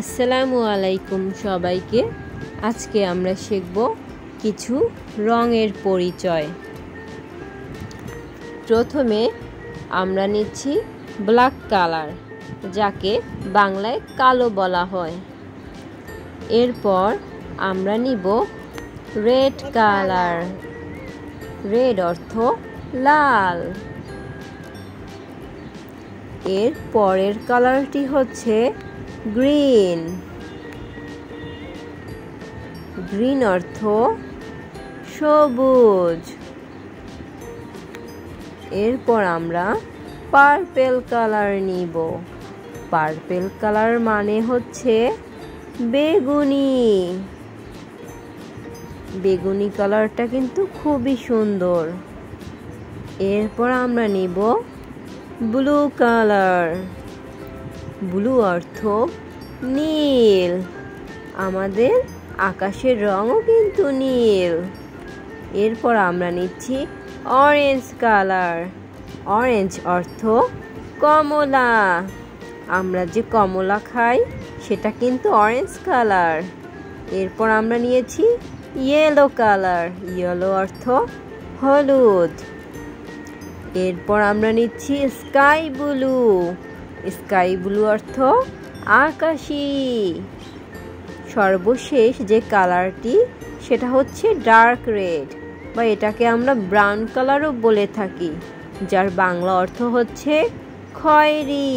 আসসালামু আলাইকুম সবাইকে। আজকে আমরা শিখব কিছু রঙের পরিচয়। প্রথমে আমরা নিচ্ছি ব্ল্যাক কালার, যাকে বাংলায় কালো বলা হয়। এরপর আমরা নিব রেড কালার। রেড অর্থ লাল। এর পরের কালারটি হচ্ছে গ্রিন। গ্রিন অর্থ সবুজ। এরপর আমরা পার্পেল কালার নিব। পার্পেল কালার মানে হচ্ছে বেগুনি। বেগুনি কালারটা কিন্তু খুবই সুন্দর। এরপর আমরা নিব ব্লু কালার। ব্লু অর্থ নীল। আমাদের আকাশের রঙও কিন্তু নীল। এরপর আমরা নিচ্ছি অরেঞ্জ কালার। অরেঞ্জ অর্থ কমলা। আমরা যে কমলা খাই সেটা কিন্তু অরেঞ্জ কালার। এরপর আমরা নিয়েছি ইয়েলো কালার। ইয়েলো অর্থ হলুদ। এরপর আমরা নিচ্ছি স্কাই ব্লু। স্কাই ব্লু অর্থ আকাশী। সর্বশেষ যে কালারটি সেটা হচ্ছে ডার্ক রেড, বা এটাকে আমরা ব্রাউন কালারও বলে থাকি, যার বাংলা অর্থ হচ্ছে খয়েরি।